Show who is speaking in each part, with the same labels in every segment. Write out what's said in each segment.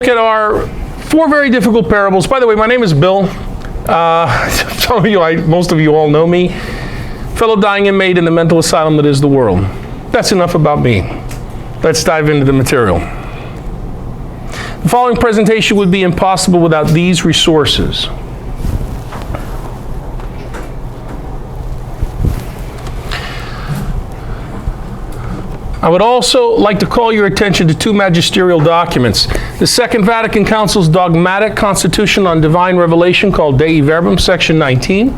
Speaker 1: At our 4 very difficult parables. By the way, my name is Bill. Most of you all know me. Fellow dying inmate in the mental asylum that is the world. That's enough about me. Let's dive into the material. The following presentation would be impossible without these resources. I would also like to call your attention to 2 magisterial documents. The Second Vatican Council's dogmatic constitution on divine revelation called Dei Verbum, section 19,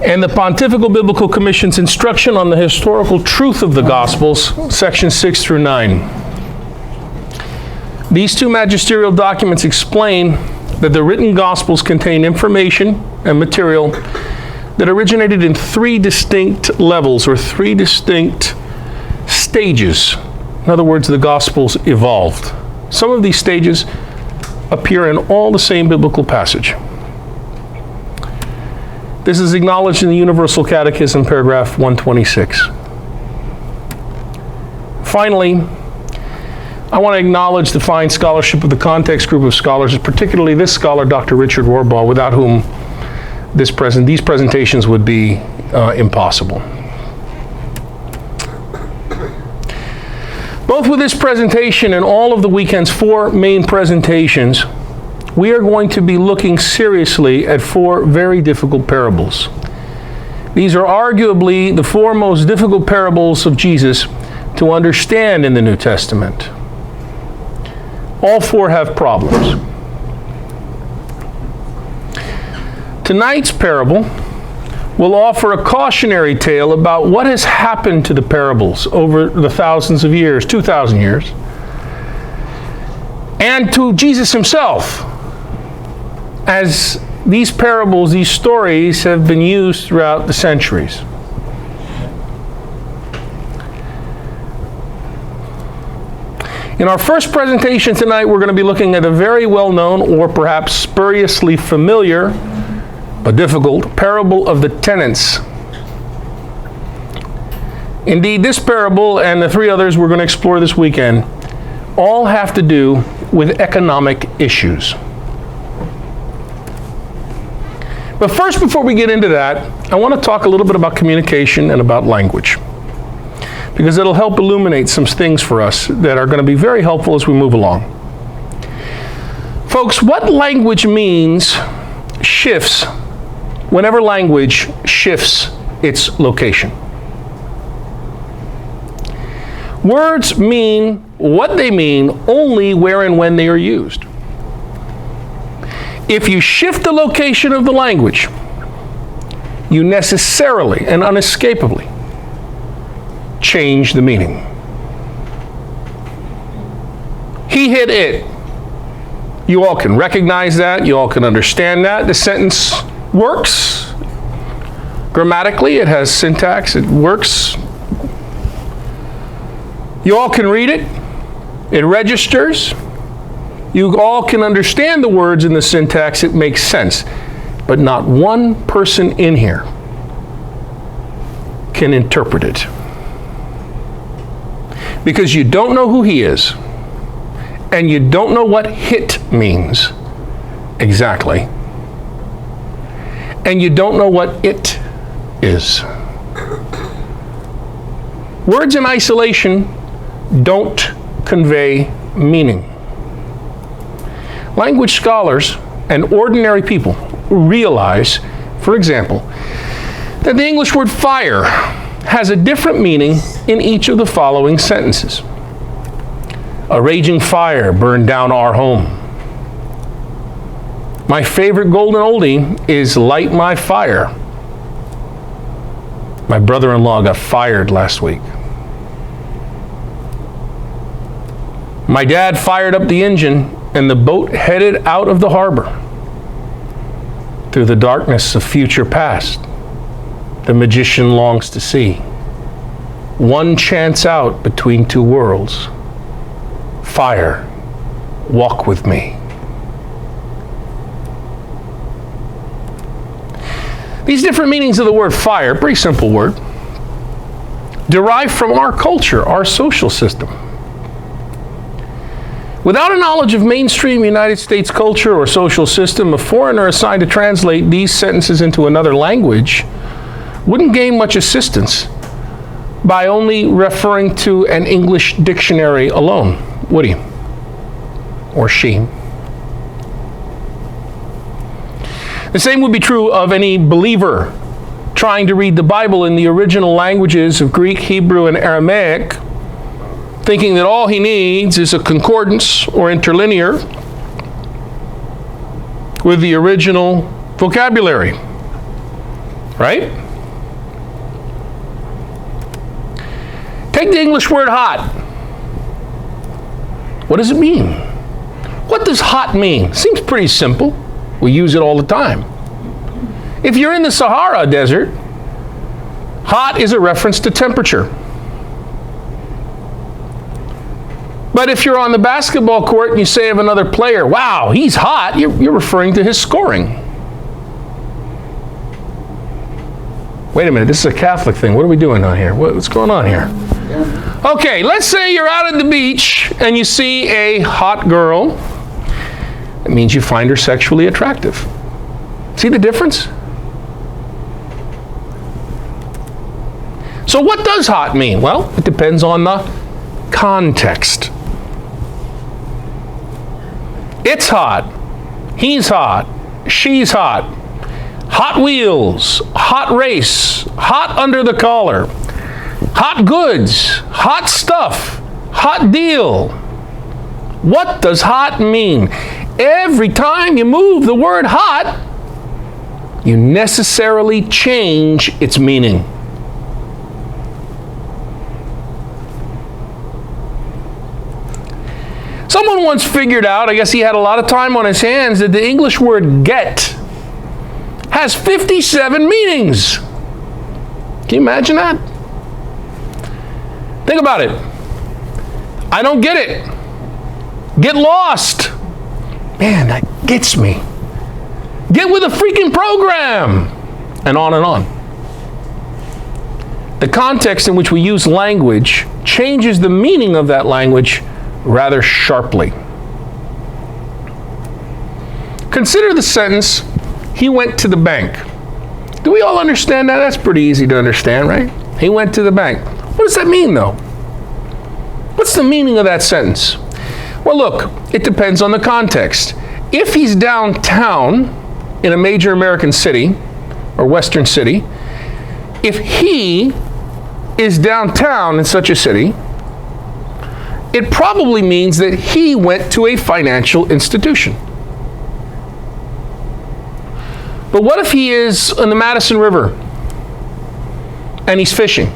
Speaker 1: and the Pontifical Biblical Commission's instruction on the historical truth of the Gospels, sections 6 through 9. These 2 magisterial documents explain that the written Gospels contain information and material that originated in 3 distinct levels, or 3 distinct stages. In other words, the Gospels evolved. Some of these stages appear in all the same biblical passage. This is acknowledged in the Universal Catechism, paragraph 126. Finally, I want to acknowledge the fine scholarship of the Context group of scholars, particularly this scholar, Dr. Richard Rohrbaugh, without whom these presentations would be impossible. Both with this presentation and all of the weekend's 4 main presentations, we are going to be looking seriously at 4 very difficult parables. These are arguably the 4 most difficult parables of Jesus to understand in the New Testament. All 4 have problems. Tonight's parable will offer a cautionary tale about what has happened to the parables over the thousands of years, 2,000 years, and to Jesus himself, as these parables, these stories have been used throughout the centuries. In our first presentation tonight, we're going to be looking at a very well-known, or perhaps spuriously familiar, but difficult, parable of the tenants. Indeed, this parable and the 3 others we're going to explore this weekend all have to do with economic issues. But first, before we get into that, I want to talk a little bit about communication and about language, because it'll help illuminate some things for us that are going to be very helpful as we move along. Folks, what language means shifts whenever language shifts its location. Words mean what they mean only where and when they are used. If you shift the location of the language, you necessarily and unescapably change the meaning. He hit it. You all can recognize that. You all can understand that. The sentence works. Grammatically, it has syntax. It works. You all can read it. It registers. You all can understand the words in the syntax. It makes sense. But not one person in here can interpret it. Because you don't know who he is. And you don't know what hit means exactly. And you don't know what it is. Words in isolation don't convey meaning. Language scholars and ordinary people realize, for example, that the English word fire has a different meaning in each of the following sentences. A raging fire burned down our home. My favorite golden oldie is Light My Fire. My brother-in-law got fired last week. My dad fired up the engine and the boat headed out of the harbor. Through the darkness of future past, the magician longs to see. One chance out between 2 worlds. Fire, walk with me. These different meanings of the word fire, pretty simple word, derive from our culture, our social system. Without a knowledge of mainstream United States culture or social system, a foreigner assigned to translate these sentences into another language wouldn't gain much assistance by only referring to an English dictionary alone, would he? Or she? The same would be true of any believer trying to read the Bible in the original languages of Greek, Hebrew, and Aramaic, thinking that all he needs is a concordance or interlinear with the original vocabulary. Right? Take the English word hot. What does it mean? What does hot mean? Seems pretty simple. We use it all the time. If you're in the Sahara Desert, hot is a reference to temperature. But if you're on the basketball court and you say of another player, wow, he's hot, you're referring to his scoring. Wait a minute, this is a Catholic thing. What are we doing on here? What's going on here? Okay, let's say you're out at the beach and you see a hot girl. It means you find her sexually attractive. See the difference? So what does hot mean? Well, it depends on the context. It's hot. He's hot. She's hot. Hot Wheels. Hot race. Hot under the collar. Hot goods. Hot stuff. Hot deal. What does hot mean? Every time you move the word hot, you necessarily change its meaning. Someone once figured out, I guess he had a lot of time on his hands, that the English word get has 57 meanings. Can you imagine that? Think about it. I don't get it. Get lost. Man, that gets me. Get with a freaking program. And on and on. The context in which we use language changes the meaning of that language rather sharply. Consider the sentence, he went to the bank. Do we all understand that? That's pretty easy to understand, right? He went to the bank. What does that mean, though? What's the meaning of that sentence? Well, look, it depends on the context. If he's downtown in a major American city or Western city, if he is downtown in such a city, it probably means that he went to a financial institution. But what if he is in the Madison River and he's fishing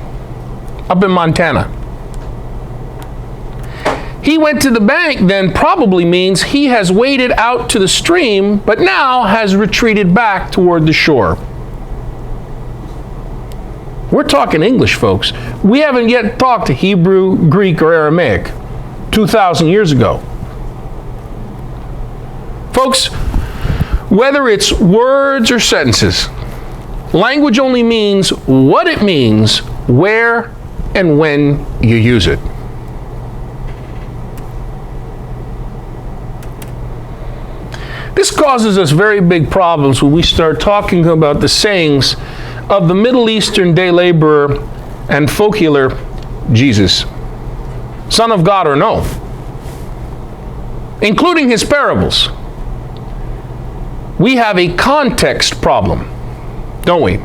Speaker 1: up in Montana? He went to the bank then probably means he has waded out to the stream, but now has retreated back toward the shore. We're talking English, folks. We haven't yet talked Hebrew, Greek, or Aramaic 2,000 years ago. Folks, whether it's words or sentences, language only means what it means, where and when you use it. This causes us very big problems when we start talking about the sayings of the Middle Eastern day laborer and folk healer, Jesus, Son of God or no, including his parables. We have a context problem, don't we?